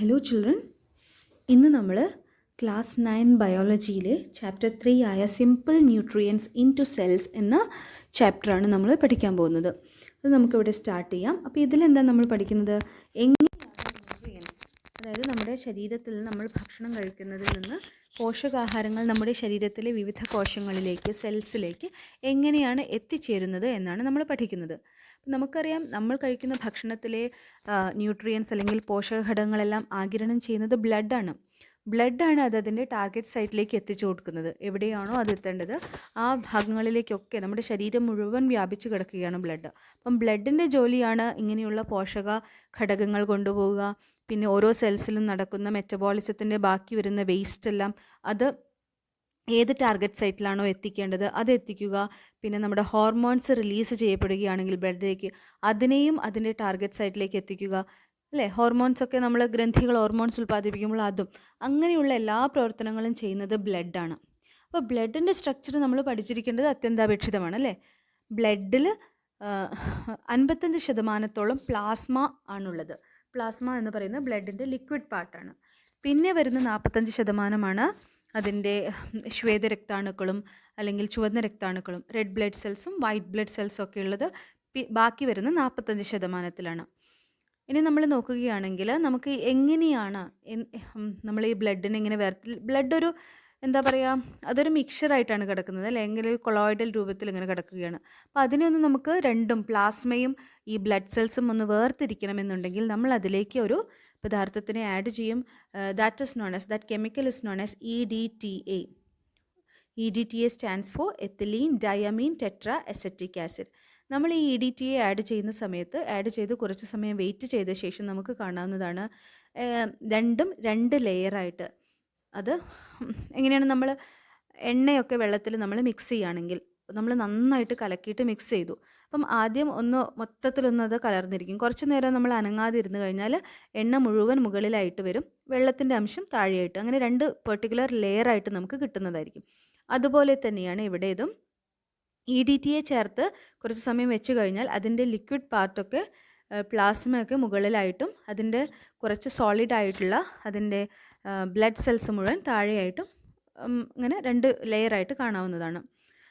Hello children, ഇന്ന് നമ്മൾ class 9 ബയോളജിയിലെ chapter 3 ആയ simple nutrients into cells എന്ന ചാപ്റ്ററാണ് നമ്മൾ പഠിക്കാൻ പോകുന്നത്. അത് നമുക്കിവിടെ സ്റ്റാർട്ട് ചെയ്യാം. അപ്പോൾ ഇതിലെന്താ നമ്മൾ പഠിക്കുന്നത്? എങ്ങനെയാണ് ന്യൂട്രിയൻസ്, അതായത് നമ്മുടെ ശരീരത്തിൽ നമ്മൾ ഭക്ഷണം കഴിക്കുന്നതിൽ നിന്ന് പോഷകാഹാരങ്ങൾ നമ്മുടെ ശരീരത്തിലെ വിവിധ കോശങ്ങളിലേക്ക്, സെൽസിലേക്ക് എങ്ങനെയാണ് എത്തിച്ചേരുന്നത് എന്നാണ് നമ്മൾ പഠിക്കുന്നത്. നമുക്കറിയാം, നമ്മൾ കഴിക്കുന്ന ഭക്ഷണത്തിലെ ന്യൂട്രിയൻസ് അല്ലെങ്കിൽ പോഷകഘടകങ്ങളെല്ലാം ആഗിരണം ചെയ്യുന്നത് ബ്ലഡാണ് അതിൻ്റെ ടാർഗറ്റ് സൈറ്റിലേക്ക് എത്തിച്ചു കൊടുക്കുന്നത്. എവിടെയാണോ അത് എത്തേണ്ടത് ആ ഭാഗങ്ങളിലേക്കൊക്കെ നമ്മുടെ ശരീരം മുഴുവൻ വ്യാപിച്ചു കിടക്കുകയാണ് ബ്ലഡ്. അപ്പം ബ്ലഡിൻ്റെ ജോലിയാണ് ഇങ്ങനെയുള്ള പോഷക ഘടകങ്ങൾ കൊണ്ടുപോവുക. പിന്നെ ഓരോ സെൽസിലും നടക്കുന്ന മെറ്റബോളിസത്തിൻ്റെ ബാക്കി വരുന്ന വേസ്റ്റ് എല്ലാം അത് ഏത് ടാർഗറ്റ് സൈറ്റിലാണോ എത്തിക്കേണ്ടത് അത് എത്തിക്കുക. പിന്നെ നമ്മുടെ ഹോർമോൺസ് റിലീസ് ചെയ്യപ്പെടുകയാണെങ്കിൽ ബ്ലഡിലേക്ക് അതിനെയും അതിൻ്റെ ടാർഗറ്റ് സൈറ്റിലേക്ക് എത്തിക്കുക, അല്ലേ? ഹോർമോൺസൊക്കെ നമ്മൾ ഗ്രന്ഥികൾ ഹോർമോൺസ് ഉൽപ്പാദിപ്പിക്കുമ്പോൾ അതും അങ്ങനെയുള്ള എല്ലാ പ്രവർത്തനങ്ങളും ചെയ്യുന്നത് ബ്ലഡാണ്. അപ്പോൾ ബ്ലഡിൻ്റെ സ്ട്രക്ചർ നമ്മൾ പഠിച്ചിരിക്കേണ്ടത് അത്യന്താപേക്ഷിതമാണ്, അല്ലേ? ബ്ലഡിൽ 55% പ്ലാസ്മ ആണുള്ളത്. പ്ലാസ്മ എന്ന് പറയുന്നത് ബ്ലഡിൻ്റെ ലിക്വിഡ് പാർട്ടാണ്. പിന്നെ വരുന്ന 45% അതിൻ്റെ ശ്വേതരക്താണുക്കളും അല്ലെങ്കിൽ ചുവന്ന രക്താണുക്കളും, റെഡ് ബ്ലഡ് സെൽസും വൈറ്റ് ബ്ലഡ് സെൽസും ഒക്കെ ഉള്ളത് ബാക്കി വരുന്ന 45%. ഇനി നമ്മൾ നോക്കുകയാണെങ്കിൽ നമുക്ക് എങ്ങനെയാണ് നമ്മൾ ഈ ബ്ലഡിനെ ഇങ്ങനെ ബ്ലഡ് ഒരു എന്താ പറയുക, അതൊരു മിക്സറായിട്ടാണ് കിടക്കുന്നത്, അല്ലെങ്കിൽ ഒരു കൊളോയിഡൽ രൂപത്തിൽ ഇങ്ങനെ കിടക്കുകയാണ്. അപ്പോൾ അതിനൊന്ന് നമുക്ക് രണ്ടും പ്ലാസ്മയും ഈ ബ്ലഡ് സെൽസും ഒന്ന് വേർതിരിക്കണമെന്നുണ്ടെങ്കിൽ നമ്മൾ അതിലേക്ക് ഒരു പദാർത്ഥത്തിനെ ആഡ് ചെയ്യും. That chemical is known as EDTA. EDTA stands for ethylene diamine tetra acetic acid. നമ്മൾ ഈ EDTA ആഡ് ചെയ്യുന്ന സമയത്ത് ആഡ് ചെയ്ത് കുറച്ച് സമയം വെയിറ്റ് ചെയ്ത ശേഷം നമുക്ക് കാണാവുന്നതാണ് രണ്ടും 2 ലെയറായിട്ട്. അത് എങ്ങനെയാണ്, നമ്മൾ എണ്ണയൊക്കെ വെള്ളത്തിൽ നമ്മൾ മിക്സ് ചെയ്യുകയാണെങ്കിൽ നമ്മൾ നന്നായിട്ട് കലക്കിയിട്ട് മിക്സ് ചെയ്തു. അപ്പം ആദ്യം മൊത്തത്തിലൊന്ന് അത് കലർന്നിരിക്കും. കുറച്ച് നേരം നമ്മൾ അനങ്ങാതിരുന്ന് കഴിഞ്ഞാൽ എണ്ണ മുഴുവൻ മുകളിലായിട്ട് വരും, വെള്ളത്തിൻ്റെ അംശം താഴെയായിട്ട്. അങ്ങനെ 2 പെർട്ടിക്കുലർ ലെയറായിട്ട് നമുക്ക് കിട്ടുന്നതായിരിക്കും. അതുപോലെ തന്നെയാണ് ഇവിടെ ഇതും. EDTA ചേർത്ത് കുറച്ച് സമയം വെച്ച് കഴിഞ്ഞാൽ അതിൻ്റെ ലിക്വിഡ് പാർട്ടൊക്കെ പ്ലാസ്മയൊക്കെ മുകളിലായിട്ടും അതിൻ്റെ കുറച്ച് സോളിഡ് ആയിട്ടുള്ള അതിൻ്റെ ബ്ലഡ് സെൽസ് മുഴുവൻ താഴെയായിട്ടും ഇങ്ങനെ 2 ലെയറായിട്ട് കാണാവുന്നതാണ്.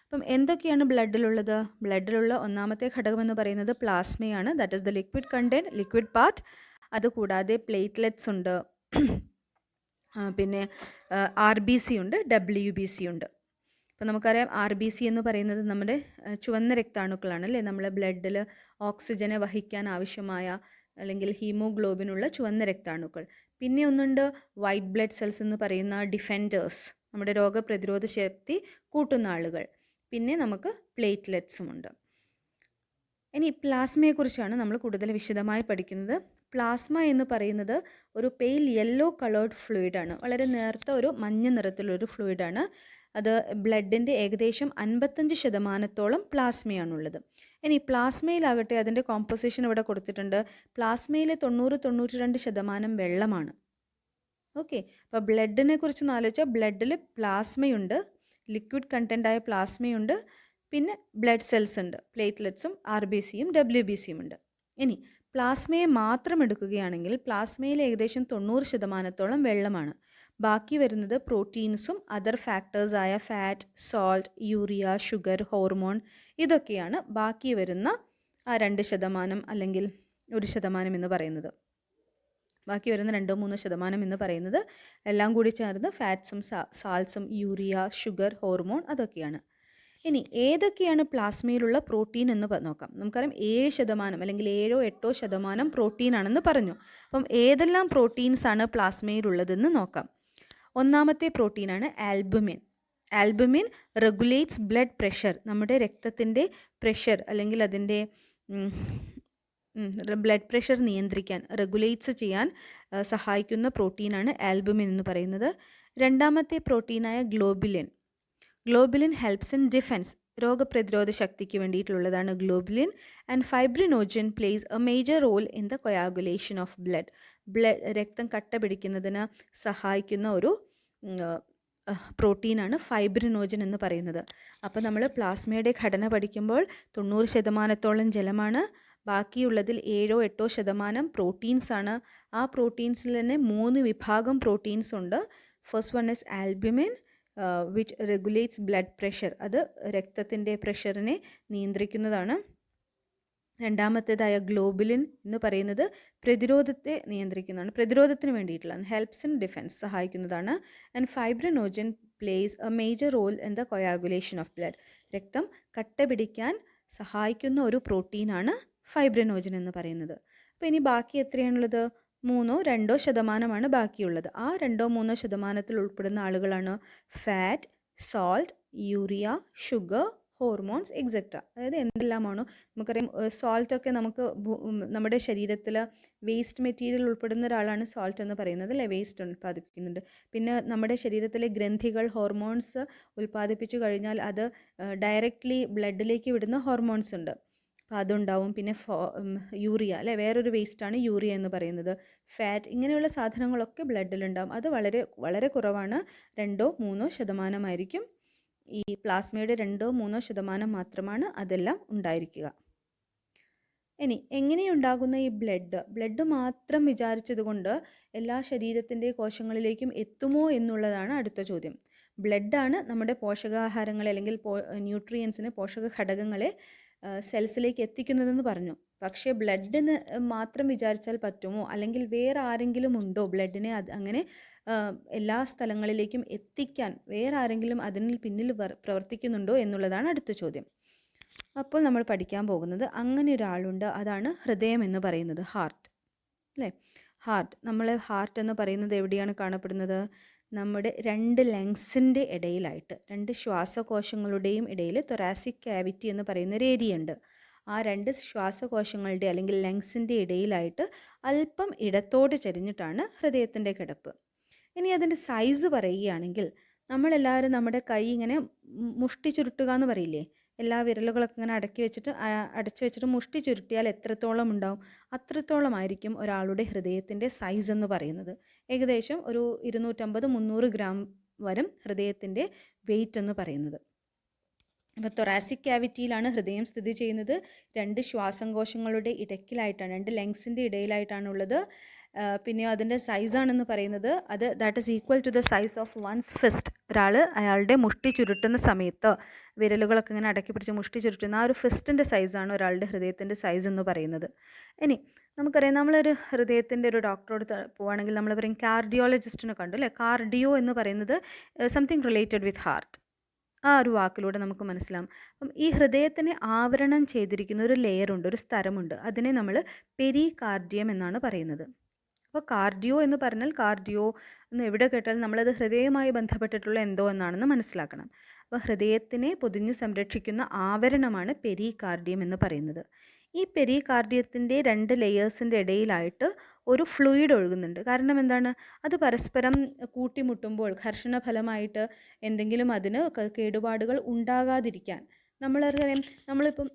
അപ്പം എന്തൊക്കെയാണ് ബ്ലഡിലുള്ള ഒന്നാമത്തെ ഘടകം എന്ന് പറയുന്നത് പ്ലാസ്മയാണ്. That is the liquid contained liquid part. അതുകൂടാതെ പ്ലേറ്റ്ലെറ്റ്സ് ഉണ്ട്, പിന്നെ RBC ഉണ്ട്, WBC ഉണ്ട്. അപ്പോൾ നമുക്കറിയാം RBC എന്ന് പറയുന്നത് നമ്മുടെ ചുവന്ന രക്താണുക്കളാണ്, അല്ലേ? നമ്മളെ ബ്ലഡിൽ ഓക്സിജനെ വഹിക്കാൻ ആവശ്യമായ അല്ലെങ്കിൽ ഹീമോഗ്ലോബിനുള്ള ചുവന്ന രക്താണുക്കൾ. പിന്നെ ഒന്നുണ്ട് വൈറ്റ് ബ്ലഡ് സെൽസ് എന്ന് പറയുന്ന ഡിഫെൻഡേഴ്സ്, നമ്മുടെ രോഗപ്രതിരോധ ശക്തി കൂട്ടുന്ന ആളുകൾ. പിന്നെ നമുക്ക് പ്ലേറ്റ്ലെറ്റ്സും ഉണ്ട്. ഇനി പ്ലാസ്മയെക്കുറിച്ചാണ് നമ്മൾ കൂടുതൽ വിശദമായി പഠിക്കുന്നത്. പ്ലാസ്മ എന്ന് പറയുന്നത് ഒരു പെയിൽ യെല്ലോ കളേർഡ് ഫ്ലൂയിഡാണ്. വളരെ നേർത്ത ഒരു മഞ്ഞ നിറത്തിലൊരു ഫ്ലൂയിഡാണ്. അത് ബ്ലഡിൻ്റെ ഏകദേശം 55% പ്ലാസ്മയാണുള്ളത്. ഇനി പ്ലാസ്മയിലാകട്ടെ അതിൻ്റെ കോമ്പോസിഷൻ ഇവിടെ കൊടുത്തിട്ടുണ്ട്. പ്ലാസ്മയിൽ 90-92% വെള്ളമാണ്. ഓക്കെ, അപ്പോൾ ബ്ലഡിനെ കുറിച്ചൊന്ന് ആലോചിച്ചാൽ ബ്ലഡിൽ പ്ലാസ്മയുണ്ട്, ലിക്വിഡ് കണ്ടൻ്റായ പ്ലാസ്മയുണ്ട്, പിന്നെ ബ്ലഡ് സെൽസ് ഉണ്ട്, പ്ലേറ്റ്ലെറ്റ്സും RBCയും WBCയും ഉണ്ട്. ഇനി പ്ലാസ്മയെ മാത്രം എടുക്കുകയാണെങ്കിൽ പ്ലാസ്മയിൽ ഏകദേശം 90% വെള്ളമാണ്. ബാക്കി വരുന്നത് പ്രോട്ടീൻസും അതർ ഫാക്ടേഴ്സായ fat, salt, urea, sugar, hormone, ഇതൊക്കെയാണ് ബാക്കി വരുന്ന ആ 2% അല്ലെങ്കിൽ 1% എന്ന് പറയുന്നത്. ബാക്കി വരുന്ന 2-3% എന്ന് പറയുന്നത് എല്ലാം കൂടി ചേർന്ന് ഫാറ്റ്സും സാൾട്ട്സും യൂറിയ, ഷുഗർ, ഹോർമോൺ, അതൊക്കെയാണ്. ഇനി ഏതൊക്കെയാണ് പ്ലാസ്മയിലുള്ള പ്രോട്ടീൻ എന്ന് നോക്കാം. നമുക്കറിയാം 7% അല്ലെങ്കിൽ 7-8% പ്രോട്ടീനാണെന്ന് പറഞ്ഞു. അപ്പം ഏതെല്ലാം പ്രോട്ടീൻസാണ് പ്ലാസ്മയിലുള്ളതെന്ന് നോക്കാം. ഒന്നാമത്തെ പ്രോട്ടീനാണ് albumin. Albumin regulates blood pressure. നമ്മുടെ രക്തത്തിൻ്റെ പ്രഷർ അല്ലെങ്കിൽ അതിൻ്റെ ബ്ലഡ് പ്രഷർ നിയന്ത്രിക്കാൻ, റെഗുലേറ്റ്സ് ചെയ്യാൻ സഹായിക്കുന്ന പ്രോട്ടീനാണ് ആൽബുമിൻ എന്ന് പറയുന്നത്. രണ്ടാമത്തെ പ്രോട്ടീനായ ഗ്ലോബുലിൻ ഹെൽപ്സ് ഇൻ ഡിഫെൻസ്. രോഗപ്രതിരോധ ശക്തിക്ക് വേണ്ടിയിട്ടുള്ളതാണ് globulin. And fibrinogen plays a major role in the coagulation of രക്തം കട്ട പിടിക്കുന്നതിന് സഹായിക്കുന്ന ഒരു പ്രോട്ടീനാണ് ഫൈബ്രിനോജൻ എന്ന് പറയുന്നത്. അപ്പോൾ നമ്മൾ പ്ലാസ്മയുടെ ഘടന പഠിക്കുമ്പോൾ 90%-ഓളം ജലമാണ്, ബാക്കിയുള്ളതിൽ 7-8% പ്രോട്ടീൻസാണ്. ആ പ്രോട്ടീൻസിൽ തന്നെ 3 വിഭാഗം പ്രോട്ടീൻസ് ഉണ്ട്. First one is albumin which regulates blood pressure. അത് രക്തത്തിൻ്റെ പ്രഷറിനെ നിയന്ത്രിക്കുന്നതാണ്. രണ്ടാമത്തേതായ ഗ്ലോബുലിൻ എന്ന് പറയുന്നത് പ്രതിരോധത്തെ നിയന്ത്രിക്കുന്നതാണ്, പ്രതിരോധത്തിന് വേണ്ടിയിട്ടുള്ളതാണ്. ഹെൽപ്സ് ഇൻ ഡിഫെൻസ്, സഹായിക്കുന്നതാണ്. And fibrinogen plays a major role in the coagulation of blood. രക്തം കട്ട പിടിക്കാൻ സഹായിക്കുന്ന ഒരു പ്രോട്ടീനാണ് ഫൈബ്രിനോജൻ എന്ന് പറയുന്നത്. അപ്പോൾ ഇനി ബാക്കി എത്രയാണുള്ളത്? 3-2% ബാക്കിയുള്ളത്. ആ 2-3% ഉൾപ്പെടുന്ന ആളുകളാണ് fat, salt, urea, sugar, hormones etcetera. അതായത് എന്തെല്ലാമാണോ നമുക്കറിയാം. സോൾട്ടൊക്കെ നമുക്ക് നമ്മുടെ ശരീരത്തിൽ വേസ്റ്റ് മെറ്റീരിയൽ ഉൾപ്പെടുന്ന ഒരാളാണ് സോൾട്ട് എന്ന് പറയുന്നത്, അല്ലേ? വേസ്റ്റ് ഉൽപ്പാദിപ്പിക്കുന്നുണ്ട്. പിന്നെ നമ്മുടെ ശരീരത്തിലെ ഗ്രന്ഥികൾ ഹോർമോൺസ് ഉൽപ്പാദിപ്പിച്ചു കഴിഞ്ഞാൽ അത് ഡയറക്റ്റ്ലി ബ്ലഡിലേക്ക് വിടുന്ന ഹോർമോൺസ് ഉണ്ട്. അപ്പോൾ അതുണ്ടാവും. പിന്നെ യൂറിയ, അല്ലേ? വേറൊരു വേസ്റ്റാണ് യൂറിയ എന്ന് പറയുന്നത്. ഫാറ്റ്, ഇങ്ങനെയുള്ള സാധനങ്ങളൊക്കെ ബ്ലഡിലുണ്ടാവും. അത് വളരെ വളരെ കുറവാണ്, 2-3% ഈ പ്ലാസ്മയുടെ 2-3% മാത്രമാണ് അതെല്ലാം ഉണ്ടായിരിക്കുക. ഇനി എങ്ങനെയുണ്ടാകുന്ന ഈ ബ്ലഡ് മാത്രം വിചാരിച്ചതുകൊണ്ട് എല്ലാ ശരീരത്തിൻ്റെ കോശങ്ങളിലേക്കും എത്തുമോ എന്നുള്ളതാണ് അടുത്ത ചോദ്യം. ബ്ലഡാണ് നമ്മുടെ പോഷകാഹാരങ്ങളെ അല്ലെങ്കിൽ ന്യൂട്രിയൻസിനെ, പോഷക ഘടകങ്ങളെ സെൽസിലേക്ക് എത്തിക്കുന്നതെന്ന് പറഞ്ഞു. പക്ഷേ ബ്ലഡിന് മാത്രം വിചാരിച്ചാൽ പറ്റുമോ, അല്ലെങ്കിൽ വേറെ ആരെങ്കിലും ഉണ്ടോ ബ്ലഡിനെ അങ്ങനെ എല്ലാ സ്ഥലങ്ങളിലേക്കും എത്തിക്കാൻ? വേറെ ആരെങ്കിലും അതിന് പിന്നിൽ പ്രവർത്തിക്കുന്നുണ്ടോ എന്നുള്ളതാണ് അടുത്ത ചോദ്യം. അപ്പോൾ നമ്മൾ പഠിക്കാൻ പോകുന്നത് അങ്ങനെ ഒരാളുണ്ട്, അതാണ് ഹൃദയം എന്ന് പറയുന്നത്, ഹാർട്ട്, അല്ലേ? ഹാർട്ട്, ഹാർട്ട് എന്ന് പറയുന്നത് എവിടെയാണ് കാണപ്പെടുന്നത്? നമ്മുടെ 2 ലങ്സിൻ്റെ ഇടയിലായിട്ട്, 2 ശ്വാസകോശങ്ങളുടെയും ഇടയിൽ തൊറാസിക് ക്യാവിറ്റി എന്ന് പറയുന്ന ഒരു ഏരിയ ഉണ്ട്. ആ 2 ശ്വാസകോശങ്ങളുടെ അല്ലെങ്കിൽ ലങ്സിൻ്റെ ഇടയിലായിട്ട് അല്പം ഇടത്തോട്ട് ചരിഞ്ഞിട്ടാണ് ഹൃദയത്തിൻ്റെ കിടപ്പ്. ഇനി അതിൻ്റെ സൈസ് പറയുകയാണെങ്കിൽ, നമ്മളെല്ലാവരും നമ്മുടെ കൈ ഇങ്ങനെ മുഷ്ടി ചുരുട്ടുക എന്ന് പറയില്ലേ? എല്ലാ വിരലുകളൊക്കെ ഇങ്ങനെ അടച്ചു വെച്ചിട്ട് മുഷ്ടി ചുരുട്ടിയാൽ എത്രത്തോളം ഉണ്ടാവും? അത്രത്തോളമായിരിക്കും ഒരാളുടെ ഹൃദയത്തിൻ്റെ സൈസ് എന്ന് പറയുന്നത്. ഏകദേശം ഒരു 250-300 ഗ്രാം വരും ഹൃദയത്തിൻ്റെ വെയിറ്റ് എന്ന് പറയുന്നത്. അപ്പോൾ തൊറാസിക് ക്യാവിറ്റിയിലാണ് ഹൃദയം സ്ഥിതി ചെയ്യുന്നത്. 2 ശ്വാസകോശങ്ങളുടെ ഇടയ്ക്കിലായിട്ടാണ്, 2 ലങ്സിൻ്റെ ഇടയിലായിട്ടാണുള്ളത്. പിന്നെ അതിൻ്റെ സൈസാണെന്ന് പറയുന്നത് that is equal to the size of one's fist. അയാളുടെ മുഷ്ടി ചുരുട്ടുന്ന സമയത്ത് വിരലുകളൊക്കെ ഇങ്ങനെ അടക്കി പിടിച്ച് മുഷ്ടി ചുരുട്ടുന്ന ആ ഒരു ഫിസ്റ്റിൻ്റെ സൈസാണ് ഒരാളുടെ ഹൃദയത്തിൻ്റെ സൈസ് എന്ന് പറയുന്നത്. ഇനി നമുക്കറിയാം, നമ്മളൊരു ഹൃദയത്തിൻ്റെ ഒരു ഡോക്ടറോട് പോവുകയാണെങ്കിൽ നമ്മൾ പറയും കാർഡിയോളജിസ്റ്റിനെ കണ്ടു, അല്ലേ? കാർഡിയോ എന്ന് പറയുന്നത് സംതിങ് റിലേറ്റഡ് വിത്ത് ഹാർട്ട്. ആ ഒരു വാക്കിലൂടെ നമുക്ക് മനസ്സിലാവും. അപ്പം ഈ ഹൃദയത്തിനെ ആവരണം ചെയ്തിരിക്കുന്ന ഒരു ലെയറുണ്ട്, ഒരു സ്ഥലമുണ്ട്. അതിനെ നമ്മൾ പെരികാർഡിയം എന്നാണ് പറയുന്നത്. അപ്പോൾ കാർഡിയോ എന്ന് പറഞ്ഞാൽ, കാർഡിയോ എന്ന് എവിടെ കേട്ടാലും നമ്മളത് ഹൃദയവുമായി ബന്ധപ്പെട്ടിട്ടുള്ള എന്തോ എന്നാണെന്ന് മനസ്സിലാക്കണം. അപ്പോൾ ഹൃദയത്തിനെ പൊതിഞ്ഞു സംരക്ഷിക്കുന്ന ആവരണമാണ് പെരികാർഡിയം എന്ന് പറയുന്നത്. ഈ പെരികാർഡിയത്തിൻ്റെ 2 ലെയേഴ്സിൻ്റെ ഇടയിലായിട്ട് ഒരു ഫ്ലൂയിഡ് ഒഴുകുന്നുണ്ട്. കാരണം എന്താണ്? അത് പരസ്പരം കൂട്ടിമുട്ടുമ്പോൾ ഘർഷണ ഫലമായിട്ട് എന്തെങ്കിലും അതിന് കേടുപാടുകൾ ഉണ്ടാകാതിരിക്കാൻ. നമ്മളിപ്പം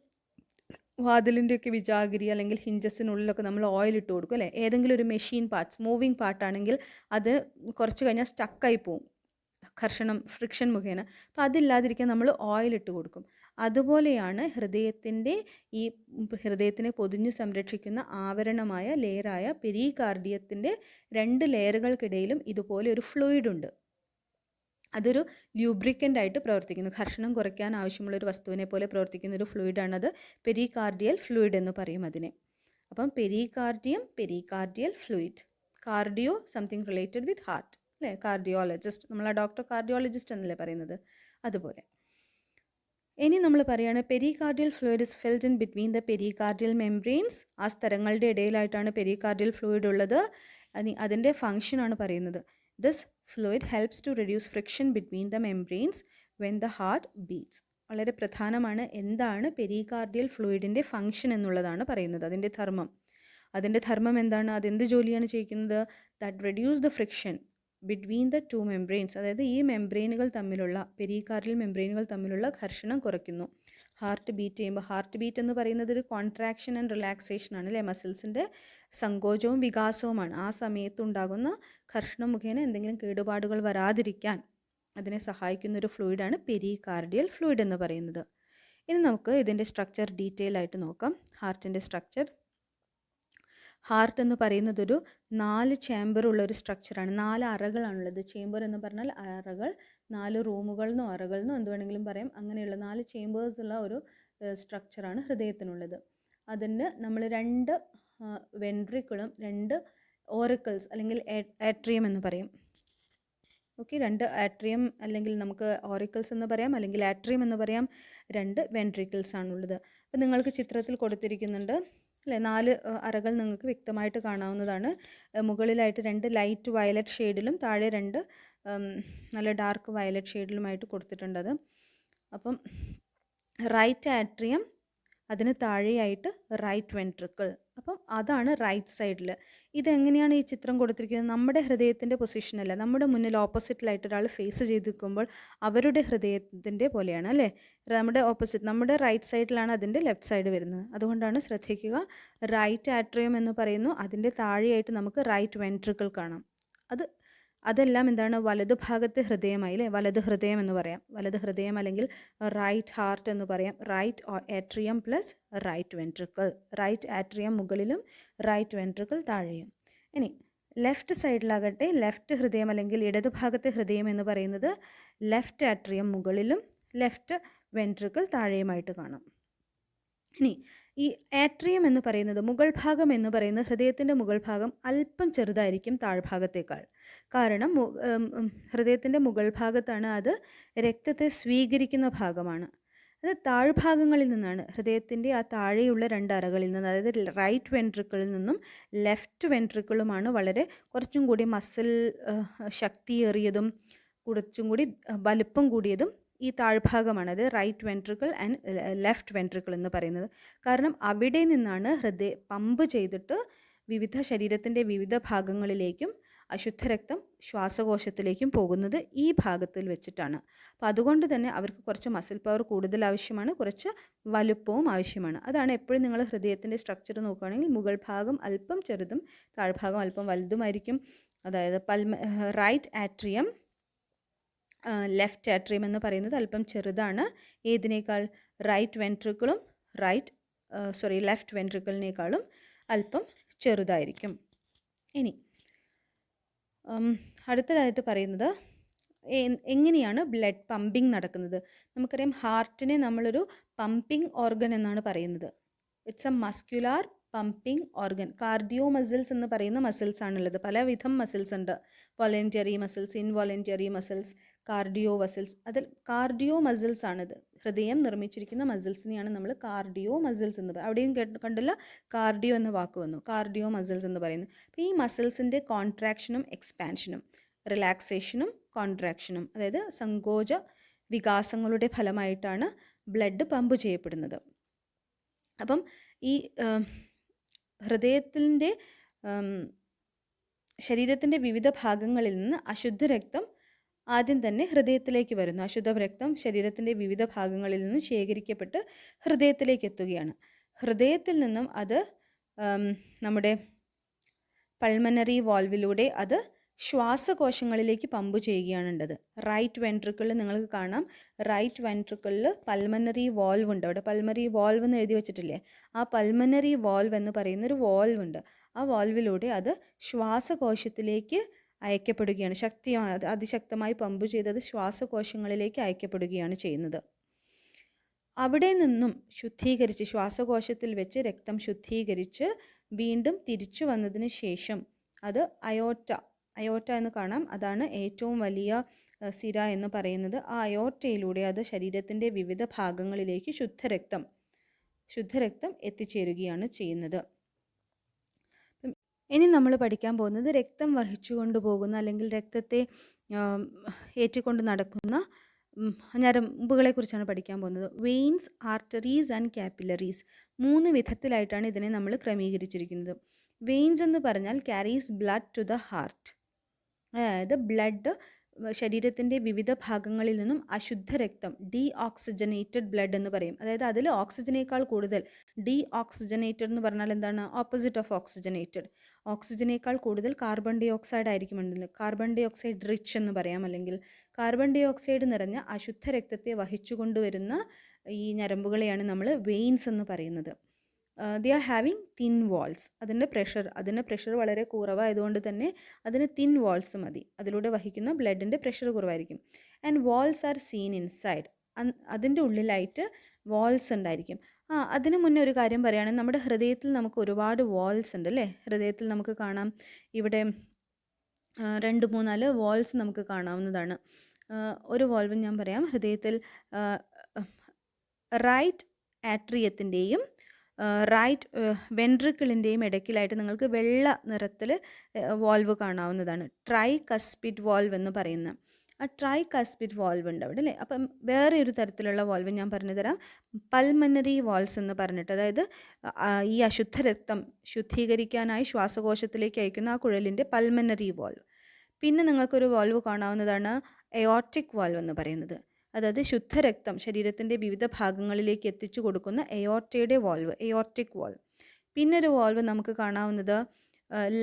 വാതിലിൻ്റെയൊക്കെ വിജാഗിരി അല്ലെങ്കിൽ ഹിഞ്ചസിനുള്ളിലൊക്കെ നമ്മൾ ഓയിൽ ഇട്ട് കൊടുക്കും, അല്ലേ? ഏതെങ്കിലും ഒരു മെഷീൻ പാർട്സ്, മൂവിങ് പാർട്ടാണെങ്കിൽ അത് കുറച്ച് കഴിഞ്ഞാൽ സ്റ്റക്കായി പോവും, ഫ്രിക്ഷൻ മുഖേന. അപ്പോൾ അതില്ലാതിരിക്കാൻ നമ്മൾ ഓയിൽ ഇട്ട് കൊടുക്കും. അതുപോലെയാണ് ഹൃദയത്തിനെ പൊതിഞ്ഞു സംരക്ഷിക്കുന്ന ആവരണമായ ലെയറായ പെരികാർഡിയത്തിൻ്റെ 2 ലെയറുകൾക്കിടയിലും ഇതുപോലെ ഒരു ഫ്ലൂയിഡ് ഉണ്ട്. അതൊരു ലൂബ്രിക്കൻ്റ് ആയിട്ട് പ്രവർത്തിക്കുന്നു. ഘർഷണം കുറയ്ക്കാൻ ആവശ്യമുള്ളൊരു വസ്തുവിനെ പോലെ പ്രവർത്തിക്കുന്ന ഒരു ഫ്ലൂയിഡാണത്. പെരികാർഡിയൽ ഫ്ലൂയിഡ് എന്ന് പറയും അതിനെ. അപ്പം pericardial fluid. Cardio something related with heart, അല്ലേ? കാർഡിയോളജിസ്റ്റ്, നമ്മളെ ഡോക്ടർ കാർഡിയോളജിസ്റ്റ് എന്നല്ലേ പറയുന്നത്, അതുപോലെ. ഇനി നമ്മൾ പറയുകയാണ് pericardial fluid is filled in between the pericardial membranes. ആ സ്ഥലങ്ങളുടെ ഇടയിലായിട്ടാണ് പെരികാർഡിയൽ ഫ്ലൂയിഡ് ഉള്ളത്. അതിൻ്റെ ഫങ്ഷനാണ് പറയുന്നത്. This fluid helps to reduce friction between the membranes when the heart beats. വളരെ പ്രധാനമാണ്. എന്താണ് പെരികാർഡിയൽ ഫ്ലൂയിഡിൻ്റെ ഫങ്ഷൻ എന്നുള്ളതാണ് പറയുന്നത്, അതിൻ്റെ ധർമ്മം എന്താണ്? അതെന്ത് ജോലിയാണ് ചെയ്യുന്നത്? That reduce the friction between the 2 membranes. അതായത് ഈ പെരികാർഡിയൽ മെംബ്രെയിനുകൾ തമ്മിലുള്ള ഘർഷണം കുറയ്ക്കുന്നു. ഹാർട്ട് ബീറ്റ് ചെയ്യുമ്പോൾ, ഹാർട്ട് ബീറ്റ് എന്ന് പറയുന്നത് ഒരു കോൺട്രാക്ഷൻ ആൻഡ് റിലാക്സേഷൻ ആണ്, അല്ലേ? മസിൽസിൻ്റെ സങ്കോചവും വികാസവുമാണ്. ആ സമയത്തുണ്ടാകുന്ന ഘർഷണം മുഖേന എന്തെങ്കിലും കേടുപാടുകൾ വരാതിരിക്കാൻ അതിനെ സഹായിക്കുന്ന ഒരു ഫ്ലൂയിഡാണ് പെരികാർഡിയൽ ഫ്ലൂയിഡ് എന്ന് പറയുന്നത്. ഇനി നമുക്ക് ഇതിൻ്റെ സ്ട്രക്ചർ ഡീറ്റെയിൽ ആയിട്ട് നോക്കാം. ഹാർട്ടിൻ്റെ സ്ട്രക്ചർ. ഹാർട്ട് എന്ന് പറയുന്നതൊരു 4 ചേംബർ ഉള്ള ഒരു സ്ട്രക്ചറാണ്. 4 അറകളാണുള്ളത്. ചേംബർ എന്ന് പറഞ്ഞാൽ അറകൾ, 4 റൂമുകളെന്നോ അറകളെന്നോ എന്ത് വേണമെങ്കിലും പറയാം. അങ്ങനെയുള്ള 4 ചേംബേഴ്സ് ഉള്ള ഒരു സ്ട്രക്ചറാണ് ഹൃദയത്തിനുള്ളത്. അതിന് നമ്മൾ 2 വെൻട്രിക്കിളും 2 ഓറിക്കിൾസ് അല്ലെങ്കിൽ ആട്രിയം എന്ന് പറയും. ഓക്കെ, 2 ആട്രിയം അല്ലെങ്കിൽ നമുക്ക് ഓറിക്കിൾസ് എന്ന് പറയാം, അല്ലെങ്കിൽ ആട്രിയം എന്ന് പറയാം. 2 വെൻട്രിക്കിൾസ് ആണുള്ളത്. അപ്പോൾ നിങ്ങൾക്ക് ചിത്രത്തിൽ കൊടുത്തിരിക്കുന്നുണ്ട് അല്ലേ, 4 അറകൾ നിങ്ങൾക്ക് വ്യക്തമായിട്ട് കാണാവുന്നതാണ്. മുകളിലായിട്ട് 2 ലൈറ്റ് വയലറ്റ് ഷെയ്ഡിലും താഴെ 2 നല്ല ഡാർക്ക് വയലറ്റ് ഷെയ്ഡിലുമായിട്ട് കൊടുത്തിട്ടുണ്ടത്. അപ്പം റൈറ്റ് ആട്രിയം, അതിന് താഴെയായിട്ട് റൈറ്റ് വെൻട്രിക്കിൾ. അപ്പം അതാണ് റൈറ്റ് സൈഡിൽ. ഇതെങ്ങനെയാണ് ഈ ചിത്രം കൊടുത്തിരിക്കുന്നത്? നമ്മുടെ ഹൃദയത്തിൻ്റെ പൊസിഷനല്ല, നമ്മുടെ മുന്നിൽ ഓപ്പോസിറ്റിലായിട്ട് ഒരാൾ ഫേസ് ചെയ്ത് നിൽക്കുമ്പോൾ അവരുടെ ഹൃദയത്തിൻ്റെ പോലെയാണ് അല്ലേ. നമ്മുടെ ഓപ്പോസിറ്റ്, നമ്മുടെ റൈറ്റ് സൈഡിലാണ് അതിൻ്റെ ലെഫ്റ്റ് സൈഡ് വരുന്നത്. അതുകൊണ്ടാണ് ശ്രദ്ധിക്കുക, റൈറ്റ് ആട്രിയം എന്ന് പറയുന്നു, അതിൻ്റെ താഴെയായിട്ട് നമുക്ക് റൈറ്റ് വെൻട്രിക്കിൾ കാണാം. അതെല്ലാം എന്താണ്? വലതു ഭാഗത്തെ ഹൃദയമായി അല്ലേ, വലത് ഹൃദയം എന്ന് പറയാം. വലത് ഹൃദയം അല്ലെങ്കിൽ റൈറ്റ് ഹാർട്ട് എന്ന് പറയാം. Right atrium plus right ventricle. Right atrium മുകളിലും റൈറ്റ് വെൻട്രിക്കിൾ താഴെയും. ഇനി ലെഫ്റ്റ് സൈഡിലാകട്ടെ, ലെഫ്റ്റ് ഹൃദയം അല്ലെങ്കിൽ ഇടതു ഭാഗത്തെ ഹൃദയം എന്ന് പറയുന്നത് ലെഫ്റ്റ് ആട്രിയം മുകളിലും ലെഫ്റ്റ് വെൻട്രിക്കിൾ താഴെയുമായിട്ട് കാണാം. ഇനി ഈ ആട്രിയം എന്ന് പറയുന്നത്, മുകൾ ഭാഗം എന്ന് പറയുന്നത്, ഹൃദയത്തിൻ്റെ മുകൾ ഭാഗം അല്പം ചെറുതായിരിക്കും താഴ്ഭാഗത്തേക്കാൾ. കാരണം ഹൃദയത്തിൻ്റെ മുകൾ ഭാഗത്താണ് അത് രക്തത്തെ സ്വീകരിക്കുന്ന ഭാഗമാണ്. അത് താഴ്ഭാഗങ്ങളിൽ നിന്നാണ്, ഹൃദയത്തിൻ്റെ ആ താഴെയുള്ള 2 അറകളിൽ നിന്ന്, അതായത് റൈറ്റ് വെൻട്രിക്കിളിൽ നിന്നും ലെഫ്റ്റ് വെൻട്രിക്കിളുമാണ് വളരെ കുറച്ചും കൂടി മസിൽ ശക്തിയേറിയതും കുറച്ചും കൂടി വലുപ്പം കൂടിയതും ഈ താഴ്ഭാഗമാണ്. അത് right ventricle and left ventricle എന്ന് പറയുന്നത്. കാരണം അവിടെ നിന്നാണ് പമ്പ് ചെയ്തിട്ട് ശരീരത്തിൻ്റെ വിവിധ ഭാഗങ്ങളിലേക്കും അശുദ്ധരക്തം ശ്വാസകോശത്തിലേക്കും പോകുന്നത് ഈ ഭാഗത്തിൽ വെച്ചിട്ടാണ്. അപ്പോൾ അതുകൊണ്ട് തന്നെ അവർക്ക് കുറച്ച് മസിൽ പവർ കൂടുതൽ ആവശ്യമാണ്, കുറച്ച് വലുപ്പവും ആവശ്യമാണ്. അതാണ് എപ്പോഴും നിങ്ങൾ ഹൃദയത്തിൻ്റെ സ്ട്രക്ചർ നോക്കുകയാണെങ്കിൽ മുകൾ ഭാഗം അല്പം ചെറുതും താഴ്ഭാഗം അല്പം വലുതുമായിരിക്കും. അതായത് റൈറ്റ് ആട്രിയം, ലെഫ്റ്റ് ആട്രിയം എന്ന് പറയുന്നത് അല്പം ചെറുതാണ്. ഏതിനേക്കാൾ? റൈറ്റ് വെൻട്രിക്കിളും ലെഫ്റ്റ് വെൻട്രിക്കിളിനേക്കാളും അല്പം ചെറുതായിരിക്കും. ഇനി അടുത്തതായിട്ട് പറയുന്നത് എങ്ങനെയാണ് ബ്ലഡ് പമ്പിങ് നടക്കുന്നത്. നമുക്കറിയാം, ഹാർട്ടിനെ നമ്മളൊരു പമ്പിങ് ഓർഗൻ എന്നാണ് പറയുന്നത്. It's a muscular pumping organ. Cardio muscles എന്ന് പറയുന്ന മസിൽസ് ആണുള്ളത്. പലവിധം മസിൽസ് ഉണ്ട്. Voluntary muscles, involuntary muscles, cardio muscles. അതിൽ കാർഡിയോ മസിൽസ് ആണിത്. ഹൃദയം നിർമ്മിച്ചിരിക്കുന്ന മസിൽസിനെയാണ് നമ്മൾ കാർഡിയോ മസിൽസ് എന്ന് പറയുന്നത്. അവിടെയും കണ്ടില്ല, കാർഡിയോ എന്ന വാക്ക് വന്നു. കാർഡിയോ മസിൽസ് എന്ന് പറയുന്നത്. അപ്പോൾ ഈ മസിൽസിൻ്റെ കോൺട്രാക്ഷനും എക്സ്പാൻഷനും, റിലാക്സേഷനും കോൺട്രാക്ഷനും, അതായത് സങ്കോച വികാസങ്ങളുടെ ഫലമായിട്ടാണ് ബ്ലഡ് പമ്പ് ചെയ്യപ്പെടുന്നത്. അപ്പം ഈ ഹൃദയത്തിൻ്റെ ശരീരത്തിൻ്റെ വിവിധ ഭാഗങ്ങളിൽ നിന്ന് അശുദ്ധ രക്തം ആദ്യം തന്നെ ഹൃദയത്തിലേക്ക് വരുന്നു. അശുദ്ധ രക്തം ശരീരത്തിൻ്റെ വിവിധ ഭാഗങ്ങളിൽ നിന്ന് ശേഖരിക്കപ്പെട്ട് ഹൃദയത്തിലേക്ക് എത്തുകയാണ്. ഹൃദയത്തിൽ നിന്നും അത് നമ്മുടെ പൾമനറി വാൽവിലൂടെ അത് ശ്വാസകോശങ്ങളിലേക്ക് പമ്പ് ചെയ്യുകയാണുണ്ടത്. റൈറ്റ് വെൻട്രിക്കിളിൽ നിങ്ങൾക്ക് കാണാം, റൈറ്റ് വെൻട്രിക്കിളിൽ പൾമനറി വാൽവ് ഉണ്ട്. അവിടെ പൾമനറി വാൽവ് എന്ന് എഴുതി വെച്ചിട്ടില്ലേ, ആ പൾമനറി വാൽവ് എന്ന് പറയുന്നൊരു വാൽവ് ഉണ്ട്. ആ വാൽവിലൂടെ അത് ശ്വാസകോശത്തിലേക്ക് അയക്കപ്പെടുകയാണ്. അതിശക്തമായി പമ്പ് ചെയ്തത് ശ്വാസകോശങ്ങളിലേക്ക് അയക്കപ്പെടുകയാണ് ചെയ്യുന്നത്. അവിടെ നിന്നും ശുദ്ധീകരിച്ച്, ശ്വാസകോശത്തിൽ വെച്ച് രക്തം ശുദ്ധീകരിച്ച് വീണ്ടും തിരിച്ചു വന്നതിന് ശേഷം അത് അയോർട്ട എന്ന് കാണാം. അതാണ് ഏറ്റവും വലിയ സിര എന്ന് പറയുന്നത്. ആ അയോർട്ടയിലൂടെ അത് ശരീരത്തിൻ്റെ വിവിധ ഭാഗങ്ങളിലേക്ക് ശുദ്ധരക്തം എത്തിച്ചേരുകയാണ് ചെയ്യുന്നത്. ഇനി നമ്മൾ പഠിക്കാൻ പോകുന്നത് രക്തം വഹിച്ചു കൊണ്ടുപോകുന്ന അല്ലെങ്കിൽ രക്തത്തെ ഏറ്റിക്കൊണ്ട് നടക്കുന്ന ഞരമ്പുകളെക്കുറിച്ചാണ് പഠിക്കാൻ പോകുന്നത്. Veins, arteries and capillaries. 3 വിധത്തിലായിട്ടാണ് ഇതിനെ നമ്മൾ ക്രമീകരിച്ചിരിക്കുന്നത്. വെയിൻസ് എന്ന് പറഞ്ഞാൽ carries blood to the heart. അതായത് ബ്ലഡ് ശരീരത്തിൻ്റെ വിവിധ ഭാഗങ്ങളിൽ നിന്നും അശുദ്ധ രക്തം, ഡീഓക്സിജനേറ്റഡ് ബ്ലഡ് എന്ന് പറയും. അതായത് അതിൽ ഓക്സിജനേക്കാൾ കൂടുതൽ, ഡീഓക്സിജനേറ്റഡ് എന്ന് പറഞ്ഞാൽ എന്താണ്? Opposite of oxygenated. ഓക്സിജനേക്കാൾ കൂടുതൽ കാർബൺ ഡൈ ഓക്സൈഡ് ആയിരിക്കും ഉണ്ടല്ലോ. കാർബൺ ഡൈ ഓക്സൈഡ് റിച്ച് എന്ന് പറയാം. അല്ലെങ്കിൽ കാർബൺ ഡൈ ഓക്സൈഡ് നിറഞ്ഞ അശുദ്ധ രക്തത്തെ വഹിച്ചു കൊണ്ടുവരുന്ന ഈ ഞരമ്പുകളെയാണ് നമ്മൾ വെയിൻസ് എന്ന് പറയുന്നത്. They are having thin walls. അതിൻ്റെ പ്രഷർ വളരെ കുറവായതുകൊണ്ട് തന്നെ അതിന് തിൻ വാൾസ് മതി. അതിലൂടെ വഹിക്കുന്ന ബ്ലഡിൻ്റെ പ്രഷർ കുറവായിരിക്കും. And walls are seen inside. അതിൻ്റെ ഉള്ളിലായിട്ട് വാൾസ് ഉണ്ടായിരിക്കും. അതിന് മുന്നേ ഒരു കാര്യം പറയുകയാണെങ്കിൽ നമ്മുടെ ഹൃദയത്തിൽ നമുക്ക് ഒരുപാട് വാൾസ് ഉണ്ട് അല്ലേ? ഹൃദയത്തിൽ നമുക്ക് കാണാം ഇവിടെ 2-3-4 വാൾസ് നമുക്ക് കാണാവുന്നതാണ്. ഒരു വാൾവ് ഞാൻ പറയാം. ഹൃദയത്തിൽ റൈറ്റ് ആട്രിയത്തിൻ്റെയും റൈറ്റ് വെൻട്രിക്കിളിൻ്റെയും ഇടയ്ക്കിലായിട്ട് നിങ്ങൾക്ക് വെള്ള നിറത്തിൽ വാൾവ് കാണാവുന്നതാണ്. ട്രൈ കസ്പിഡ് വാൾവ് എന്ന് പറയുന്ന ആ ട്രൈ കസ്പിഡ് വാൾവ് ഉണ്ട് അവിടെ അല്ലേ? അപ്പം വേറെ ഒരു തരത്തിലുള്ള വാൾവ് ഞാൻ പറഞ്ഞു തരാം. പൾമനറി വാൾസ് എന്ന് പറഞ്ഞിട്ട്, അതായത് ഈ അശുദ്ധ രക്തം ശുദ്ധീകരിക്കാനായി ശ്വാസകോശത്തിലേക്ക് അയക്കുന്ന ആ കുഴലിൻ്റെ പൾമനറി വാൾവ്. പിന്നെ നിങ്ങൾക്കൊരു വാൾവ് കാണാവുന്നതാണ് എയോർട്ടിക് വാൾവ് എന്ന് പറയുന്നത്. അതായത് ശുദ്ധരക്തം ശരീരത്തിൻ്റെ വിവിധ ഭാഗങ്ങളിലേക്ക് എത്തിച്ചു കൊടുക്കുന്ന എയോർട്ടയുടെ വാൾവ്, എയോർട്ടിക് വാൾവ്. പിന്നെ ഒരു വാൾവ് നമുക്ക് കാണാവുന്നത്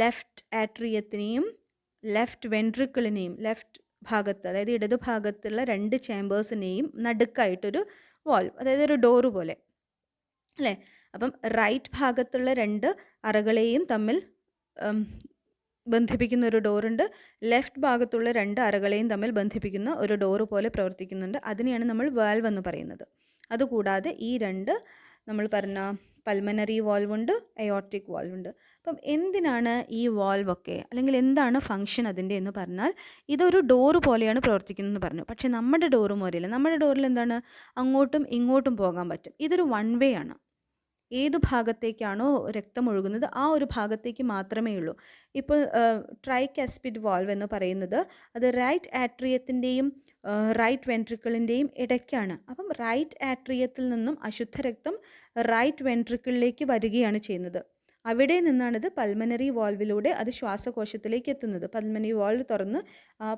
ലെഫ്റ്റ് ആട്രിയത്തിനെയും ലെഫ്റ്റ് വെൻട്രിക്കിളിനെയും ലെഫ്റ്റ് ഭാഗത്ത്, അതായത് ഇടതു ഭാഗത്തുള്ള 2 ചേമ്പേഴ്സിനെയും നടുക്കായിട്ടൊരു വാൾവ്, അതായത് ഒരു ഡോറ് പോലെ അല്ലേ? അപ്പം റൈറ്റ് ഭാഗത്തുള്ള 2 അറകളെയും തമ്മിൽ ബന്ധിപ്പിക്കുന്ന ഒരു ഡോറുണ്ട്. ലെഫ്റ്റ് ഭാഗത്തുള്ള 2 അറകളെയും തമ്മിൽ ബന്ധിപ്പിക്കുന്ന ഒരു ഡോറ് പോലെ പ്രവർത്തിക്കുന്നുണ്ട്. അതിനെയാണ് നമ്മൾ വാൽവ് എന്ന് പറയുന്നത്. അതുകൂടാതെ ഈ 2 നമ്മൾ പറഞ്ഞ പൾമനറി വാൽവ് ഉണ്ട്, എയോർട്ടിക് വാൽവ് ഉണ്ട്. അപ്പം എന്തിനാണ് ഈ വാൽവൊക്കെ, അല്ലെങ്കിൽ എന്താണ് ഫങ്ഷൻ അതിൻ്റെ എന്ന് പറഞ്ഞാൽ, ഇതൊരു ഡോറ് പോലെയാണ് പ്രവർത്തിക്കുന്നതെന്ന് പറഞ്ഞു. പക്ഷേ നമ്മുടെ ഡോറ് പോലെയല്ല. നമ്മുടെ ഡോറിൽ എന്താണ്, അങ്ങോട്ടും ഇങ്ങോട്ടും പോകാൻ പറ്റും. ഇതൊരു വൺ വേ ആണ്. ഏത് ഭാഗത്തേക്കാണോ രക്തം ഒഴുകുന്നത് ആ ഒരു ഭാഗത്തേക്ക് മാത്രമേ ഉള്ളൂ. ഇപ്പോൾ ട്രൈകാസ്പിഡ് വാൾവ് എന്ന് പറയുന്നത് അത് റൈറ്റ് ആട്രിയത്തിൻ്റെയും റൈറ്റ് വെൻട്രിക്കിളിൻ്റെയും ഇടയ്ക്കാണ്. അപ്പം റൈറ്റ് ആട്രിയത്തിൽ നിന്നും അശുദ്ധ രക്തം റൈറ്റ് വെൻട്രിക്കിളിലേക്ക് വരികയാണ് ചെയ്യുന്നത്. അവിടെ നിന്നാണിത് പൾമനറി വാൾവിലൂടെ അത് ശ്വാസകോശത്തിലേക്ക് എത്തുന്നത്. പൾമനറി വാൾവ് തുറന്ന് ആ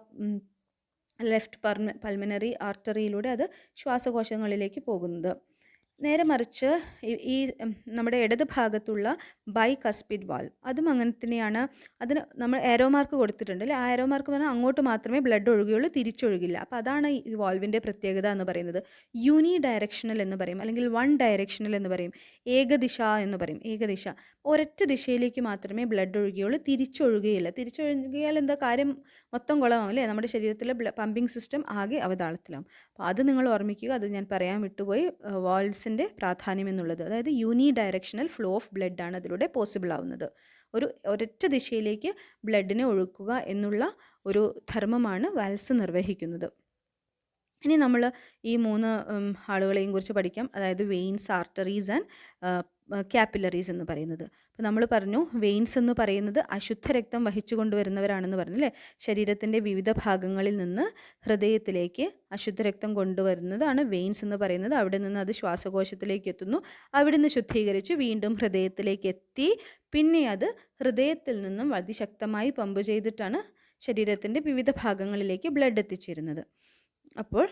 ലെഫ്റ്റ് പൾമനറി ആർട്ടറിയിലൂടെ അത് ശ്വാസകോശങ്ങളിലേക്ക് പോകുന്നത്. നേരെ മറിച്ച് ഈ നമ്മുടെ ഇടത് ഭാഗത്തുള്ള ബൈകസ്പിഡ് വാൾവ് അതും അങ്ങനെ തന്നെയാണ്. അതിന് നമ്മൾ ഏരോ മാർക്ക് കൊടുത്തിട്ടുണ്ട് അല്ലേ? ആ ഏരോ മാർക്ക് പറഞ്ഞാൽ അങ്ങോട്ട് മാത്രമേ ബ്ലഡ് ഒഴുകുകയുള്ളൂ, തിരിച്ചൊഴുകില്ല. അപ്പോൾ അതാണ് ഈ വാൾവിൻ്റെ പ്രത്യേകത എന്ന് പറയുന്നത്. യൂണി ഡയറക്ഷണൽ എന്ന് പറയും, അല്ലെങ്കിൽ വൺ ഡയറക്ഷണൽ എന്ന് പറയും, ഏകദിശ എന്ന് പറയും. ഏകദിശ, ഒരൊറ്റ ദിശയിലേക്ക് മാത്രമേ ബ്ലഡ് ഒഴുകുകയുള്ളൂ, തിരിച്ചൊഴുകുകയില്ല. തിരിച്ചൊഴുകിയാൽ എന്താ കാര്യം, മൊത്തം കുളമാവും അല്ലേ? നമ്മുടെ ശരീരത്തിലെ പമ്പിങ് സിസ്റ്റം ആകെ അവതാളത്തിലാവും. അപ്പോൾ അത് നിങ്ങൾ ഓർമ്മിക്കുക. അത് ഞാൻ പറയാൻ വിട്ടുപോയി, വാൾവ്സിൻ്റെ പ്രാധാന്യം എന്നുള്ളത്. അതായത് യൂണി ഡയറക്ഷണൽ ഫ്ലോ ഓഫ് ബ്ലഡ് ആണ് അതിലൂടെ പോസിബിൾ ആവുന്നത്. ഒരൊറ്റ ദിശയിലേക്ക് ബ്ലഡിനെ ഒഴുക്കുക എന്നുള്ള ഒരു ധർമ്മമാണ് വാൽവ്സ് നിർവഹിക്കുന്നത്. ഇനി നമ്മൾ ഈ 3 ആളുകളെയും കുറിച്ച് പഠിക്കാം. അതായത് വെയിൻസ്, ആർട്ടറീസ് ആൻഡ് ക്യാപ്പിലറീസ് എന്ന് പറയുന്നത്. അപ്പോൾ നമ്മൾ പറഞ്ഞു വെയിൻസ് എന്ന് പറയുന്നത് അശുദ്ധ രക്തം വഹിച്ചു കൊണ്ടുവരുന്നവരാണെന്ന് പറഞ്ഞു അല്ലേ? ശരീരത്തിൻ്റെ വിവിധ ഭാഗങ്ങളിൽ നിന്ന് ഹൃദയത്തിലേക്ക് അശുദ്ധ രക്തം കൊണ്ടുവരുന്നതാണ് വെയിൻസ് എന്ന് പറയുന്നത്. അവിടെ നിന്ന് അത് ശ്വാസകോശത്തിലേക്ക് എത്തുന്നു. അവിടെ നിന്ന് ശുദ്ധീകരിച്ച് വീണ്ടും ഹൃദയത്തിലേക്ക് എത്തി, പിന്നെ അത് ഹൃദയത്തിൽ നിന്നും അതിശക്തമായി പമ്പ് ചെയ്തിട്ടാണ് ശരീരത്തിൻ്റെ വിവിധ ഭാഗങ്ങളിലേക്ക് ബ്ലഡ് എത്തിച്ചേരുന്നത്. അപ്പോൾ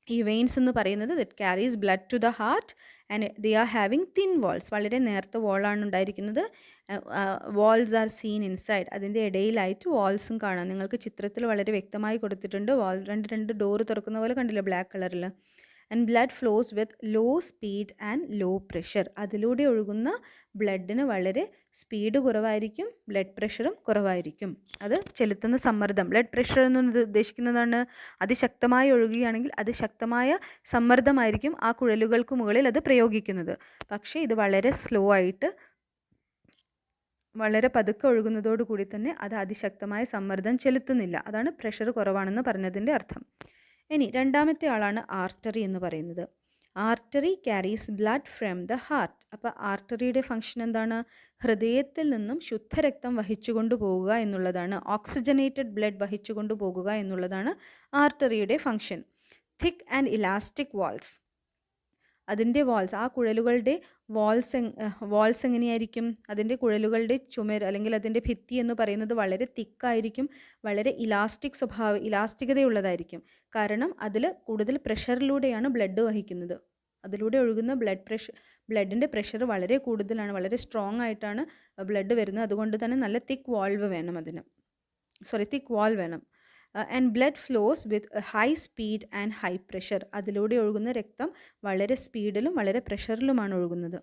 ഈ വെയിൻസ് എന്ന് പറയുന്നത് that carries blood to the heart and they are having thin walls. വളരെ നേർത്ത വാളാണ് ഉണ്ടായിരിക്കുന്നത്. Walls are seen inside. അതിൻ്റെ ഇടയിലായിട്ട് വാൾസും കാണാം. നിങ്ങൾക്ക് ചിത്രത്തിൽ വളരെ വ്യക്തമായി കൊടുത്തിട്ടുണ്ട്. വാൾ രണ്ട് ഡോറ് തുറക്കുന്ന പോലെ കണ്ടില്ല, ബ്ലാക്ക് കളറിൽ. And blood flows with low speed and low pressure. അതിലൂടെ ഒഴുകുന്ന ബ്ലഡിന് വളരെ സ്പീഡ് കുറവായിരിക്കും, ബ്ലഡ് പ്രഷറും കുറവായിരിക്കും. അത് ചെലുത്തുന്ന സമ്മർദ്ദം, ബ്ലഡ് പ്രഷർ എന്ന് ഉദ്ദേശിക്കുന്നതാണ് അതിശക്തമായി ഒഴുകുകയാണെങ്കിൽ അതിശക്തമായ സമ്മർദ്ദമായിരിക്കും ആ കുഴലുകൾക്ക് മുകളിൽ അത് പ്രയോഗിക്കുന്നത്. പക്ഷേ ഇത് വളരെ സ്ലോ ആയിട്ട് വളരെ പതുക്കെ ഒഴുകുന്നതോടുകൂടി തന്നെ അത് അതിശക്തമായ സമ്മർദ്ദം ചെലുത്തുന്നില്ല. അതാണ് പ്രഷർ കുറവാണെന്ന് പറഞ്ഞതിൻ്റെ അർത്ഥം. ഇനി രണ്ടാമത്തെ ആളാണ് ആർട്ടറി എന്ന് പറയുന്നത്. Artery carries blood from the heart. അപ്പോൾ ആർട്ടറിയുടെ ഫംഗ്ഷൻ എന്താണ്? ഹൃദയത്തിൽ നിന്നും ശുദ്ധരക്തം വഹിച്ചു കൊണ്ടുപോകുക എന്നുള്ളതാണ്. ഓക്സിജനേറ്റഡ് ബ്ലഡ് വഹിച്ചു കൊണ്ടുപോകുക എന്നുള്ളതാണ് ആർട്ടറിയുടെ function. Thick and elastic walls. അതിൻ്റെ വാൾസ്, ആ കുഴലുകളുടെ വാൾസ് എങ്ങനെയായിരിക്കും? അതിൻ്റെ കുഴലുകളുടെ ചുമര് അല്ലെങ്കിൽ അതിൻ്റെ ഭിത്തി എന്ന് പറയുന്നത് വളരെ തിക്കായിരിക്കും, വളരെ ഇലാസ്റ്റികതയുള്ളതായിരിക്കും. കാരണം അതിൽ കൂടുതൽ പ്രഷറിലൂടെയാണ് ബ്ലഡ് വഹിക്കുന്നത്. അതിലൂടെ ഒഴുകുന്ന ബ്ലഡിൻ്റെ പ്രഷർ വളരെ കൂടുതലാണ്, വളരെ സ്ട്രോങ് ആയിട്ടാണ് ബ്ലഡ് വരുന്നത്. അതുകൊണ്ട് തന്നെ നല്ല തിക്ക് വാൾ വേണം. And blood flows with high speed and high pressure. അതിലൂടെ ഒഴുകുന്ന രക്തം വളരെ സ്പീഡിലും വളരെ പ്രഷറിലുമാണ് ഒഴുകുന്നത്.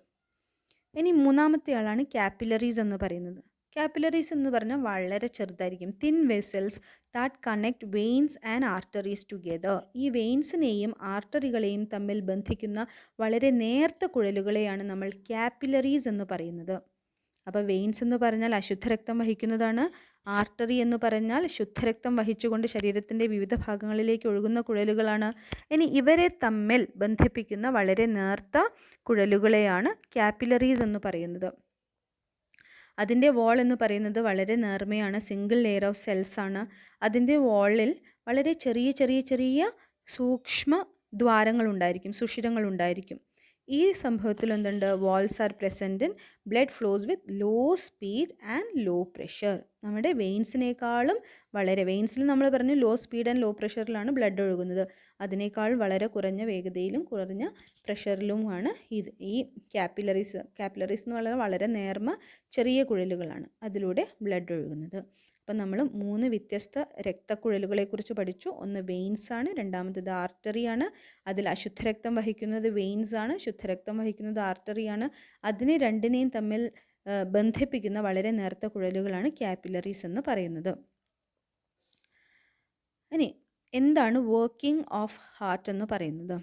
ഇനി മൂന്നാമത്തെ ആളാണ് കാപ്പിലറീസ് എന്ന് പറയുന്നത്. കാപ്പിലറീസ് എന്ന് പറഞ്ഞാൽ വളരെ ചെറുതായിരിക്കും. Thin vessels that connect veins and arteries together. ഈ വെയിൻസിനെയും ആർട്ടറികളെയും തമ്മിൽ ബന്ധിക്കുന്ന വളരെ നേർത്ത കുഴലുകളെയാണ് നമ്മൾ കാപ്പിലറീസ് എന്ന് പറയുന്നത്. അപ്പോൾ വെയിൻസ് എന്ന് പറഞ്ഞാൽ അശുദ്ധരക്തം വഹിക്കുന്നതാണ്. ആർട്ടറി എന്ന് പറഞ്ഞാൽ ശുദ്ധരക്തം വഹിച്ചുകൊണ്ട് ശരീരത്തിൻ്റെ വിവിധ ഭാഗങ്ങളിലേക്ക് ഒഴുകുന്ന കുഴലുകളാണ്. ഇനി ഇവരെ തമ്മിൽ ബന്ധിപ്പിക്കുന്ന വളരെ നേർത്ത കുഴലുകളെയാണ് കാപ്പിലറീസ് എന്ന് പറയുന്നത്. അതിൻ്റെ വാൾ എന്ന് പറയുന്നത് വളരെ നേർമയാണ്, സിംഗിൾ ലെയർ ഓഫ് സെൽസ് ആണ്. അതിൻ്റെ വാളിൽ വളരെ ചെറിയ ചെറിയ ചെറിയ സൂക്ഷ്മ ദ്വാരങ്ങളുണ്ടായിരിക്കും, സുഷിരങ്ങളുണ്ടായിരിക്കും. ഈ സംഭവത്തിൽ എന്തുണ്ട്? Walls are present in blood flows with low speed and low pressure. നമ്മുടെ വെയിൻസിനേക്കാളും വളരെ, വെയിൻസിൽ നമ്മൾ പറഞ്ഞു ലോ സ്പീഡ് ആൻഡ് ലോ പ്രഷറിലാണ് ബ്ലഡ് ഒഴുകുന്നത്. അതിനേക്കാൾ വളരെ കുറഞ്ഞ വേഗതയിലും കുറഞ്ഞ പ്രഷറിലുമാണ് ഈ കാപ്പിലറീസ് എന്ന് പറഞ്ഞാൽ വളരെ നേർമ ചെറിയ കുഴലുകളാണ്, അതിലൂടെ ബ്ലഡ് ഒഴുകുന്നത്. അപ്പം നമ്മൾ 3 വ്യത്യസ്ത രക്തക്കുഴലുകളെക്കുറിച്ച് പഠിച്ചു. ഒന്ന് വെയിൻസ് ആണ്, രണ്ടാമത്തേത് ആർട്ടറിയാണ്. അതിൽ അശുദ്ധരക്തം വഹിക്കുന്നത് വെയിൻസ് ആണ്, ശുദ്ധരക്തം വഹിക്കുന്നത് ആർട്ടറിയാണ്. അതിനെ രണ്ടിനെയും തമ്മിൽ ബന്ധിപ്പിക്കുന്ന വളരെ നേർത്ത കുഴലുകളാണ് കാപ്പിലറീസ് എന്ന് പറയുന്നത്. ഇനി എന്താണ് വർക്കിംഗ് ഓഫ് ഹാർട്ട് എന്ന് പറയുന്നത്?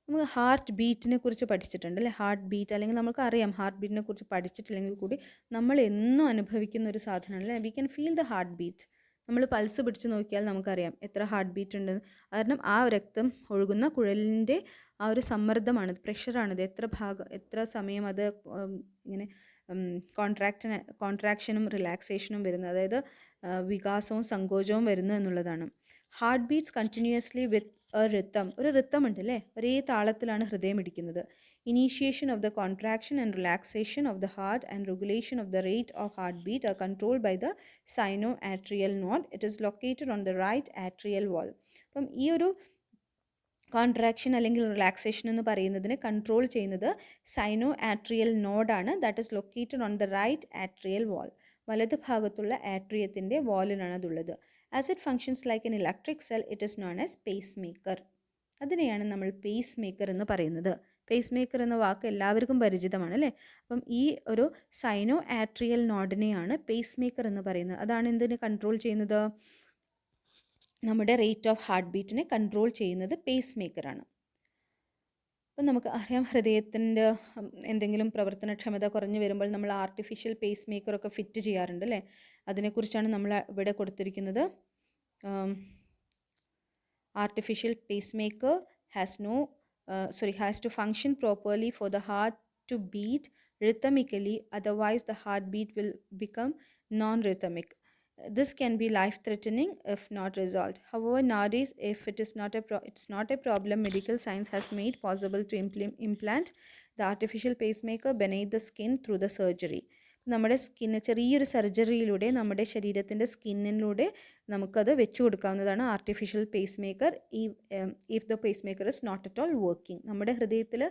നമുക്ക് ഹാർട്ട് ബീറ്റിനെ കുറിച്ച് പഠിച്ചിട്ടുണ്ട് അല്ലേ? ഹാർട്ട് ബീറ്റ്, അല്ലെങ്കിൽ നമുക്ക് അറിയാം ഹാർട്ട് ബീറ്റിനെ കുറിച്ച് പഠിച്ചിട്ടില്ലെങ്കിൽ കൂടി നമ്മൾ എന്നും അനുഭവിക്കുന്ന ഒരു സാധനമാണ് അല്ലേ? We can feel the heart beat. നമ്മൾ പൾസ് പിടിച്ച് നോക്കിയാൽ നമുക്കറിയാം എത്ര ഹാർട്ട് ബീറ്റ് ഉണ്ടെന്ന്. കാരണം ആ രക്തം ഒഴുകുന്ന കുഴലിൻ്റെ ആ ഒരു സമ്മർദ്ദമാണിത്, പ്രഷറാണിത്. എത്ര സമയം അത് ഇങ്ങനെ കോൺട്രാക്ഷനും റിലാക്സേഷനും വരുന്നത്, അതായത് വികാസവും സങ്കോചവും വരുന്നു എന്നുള്ളതാണ്. ഹാർട്ട് ബീറ്റ്സ് കണ്ടിന്യൂസ്ലി വിത്ത് ഒരു റിത്തം ഉണ്ട് അല്ലേ? ഒരേ താളത്തിലാണ് ഹൃദയം ഇടിക്കുന്നത്. Initiation of the contraction and relaxation of the heart and regulation of the rate of heart beat are controlled by the sino atrial node. It is located on the right atrial wall. അപ്പം ഈ ഒരു contraction അല്ലെങ്കിൽ relaxation എന്ന് പറയുന്നതിനെ control ചെയ്യുന്നത് sino atrial നോഡാണ്. That is located on the right atrial wall. വലത് ഭാഗത്തുള്ള ആട്രിയത്തിൻ്റെ വാളിനാണ് അതുള്ളത്. As it functions like an electric cell, it is known as pace maker. അതിനെയാണ് നമ്മൾ പേസ് മേക്കർ എന്ന് പറയുന്നത്. പേസ് മേക്കർ എന്ന വാക്ക് എല്ലാവർക്കും പരിചിതമാണ് അല്ലേ? അപ്പം ഈ ഒരു സൈനോ ആട്രിയൽ നോഡിനെയാണ് പേസ് മേക്കർ എന്ന് പറയുന്നത്. അതാണ് എന്തിനെ കൺട്രോൾ ചെയ്യുന്നത്? നമ്മുടെ റേറ്റ് ഓഫ് ഹാർട്ട് ബീറ്റിനെ കൺട്രോൾ ചെയ്യുന്നത് പേസ് മേക്കറാണ്. അപ്പം നമുക്ക് അറിയാം, ഹൃദയത്തിൻ്റെ എന്തെങ്കിലും പ്രവർത്തനക്ഷമത കുറഞ്ഞു വരുമ്പോൾ നമ്മൾ ആർട്ടിഫിഷ്യൽ പേസ് മേക്കറൊക്കെ ഫിറ്റ് ചെയ്യാറുണ്ട് അല്ലേ? അതിനെക്കുറിച്ചാണ് നമ്മൾ ഇവിടെ കൊടുത്തിരിക്കുന്നത്. Artificial pace maker has to function properly for the heart to beat rhythmically, otherwise the heartbeat will become non-rhythmic. This can be life-threatening if not resolved. However, nowadays, if it's not a problem, medical science has made possible to implant the artificial pacemaker beneath the skin through the surgery. നമ്മുടെ ചെറിയൊരു സർജറിയിലൂടെ നമ്മുടെ ശരീരത്തിൻ്റെ സ്കിന്നിലൂടെ നമുക്കത് വെച്ചു കൊടുക്കാവുന്നതാണ് artificial pacemaker. If the pacemaker is not at all working. നമ്മുടെ ഹൃദയത്തിൽ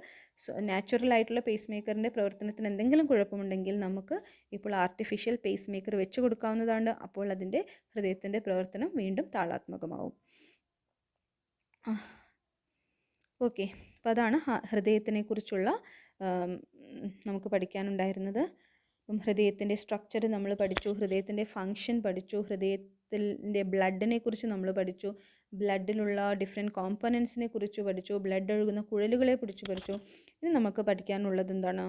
natural ആയിട്ടുള്ള പേസ് മേക്കറിൻ്റെ പ്രവർത്തനത്തിന് എന്തെങ്കിലും കുഴപ്പമുണ്ടെങ്കിൽ നമുക്ക് ഇപ്പോൾ ആർട്ടിഫിഷ്യൽ പേസ് മേക്കർ വെച്ചു കൊടുക്കാവുന്നതാണ്. അപ്പോൾ അതിൻ്റെ ഹൃദയത്തിൻ്റെ പ്രവർത്തനം വീണ്ടും താളാത്മകമാവും. ഓക്കെ, അപ്പോൾ അതാണ് ഹൃദയത്തിനെ കുറിച്ചുള്ള നമുക്ക് പഠിക്കാനുണ്ടായിരുന്നത്. അപ്പം ഹൃദയത്തിൻ്റെ സ്ട്രക്ചർ നമ്മൾ പഠിച്ചു, ഹൃദയത്തിൻ്റെ ഫങ്ഷൻ പഠിച്ചു, ഹൃദയത്തിൻ്റെ ബ്ലഡിനെ കുറിച്ച് നമ്മൾ പഠിച്ചു, ബ്ലഡിലുള്ള ഡിഫറെൻറ്റ് കോമ്പണൻസിനെ കുറിച്ച് പഠിച്ചു, ബ്ലഡ് ഒഴുകുന്ന കുഴലുകളെ കുറിച്ച് പഠിച്ചു. ഇനി നമുക്ക് പഠിക്കാനുള്ളത് എന്താണ്?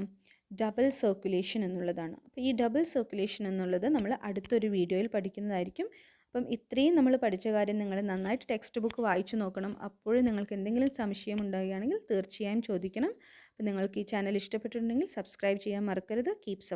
ഡബിൾ സർക്കുലേഷൻ എന്നുള്ളതാണ്. അപ്പോൾ ഈ ഡബിൾ സർക്കുലേഷൻ എന്നുള്ളത് നമ്മൾ അടുത്തൊരു വീഡിയോയിൽ പഠിക്കുന്നതായിരിക്കും. അപ്പം ഇത്രയും നമ്മൾ പഠിച്ച കാര്യം നിങ്ങൾ നന്നായിട്ട് ടെക്സ്റ്റ് ബുക്ക് വായിച്ചു നോക്കണം. അപ്പോഴും നിങ്ങൾക്ക് എന്തെങ്കിലും സംശയം ഉണ്ടാവുകയാണെങ്കിൽ തീർച്ചയായും ചോദിക്കണം. അപ്പോൾ നിങ്ങൾക്ക് ഈ ചാനൽ ഇഷ്ടപ്പെട്ടിട്ടുണ്ടെങ്കിൽ സബ്സ്ക്രൈബ് ചെയ്യാൻ മറക്കരുത്. Keep support.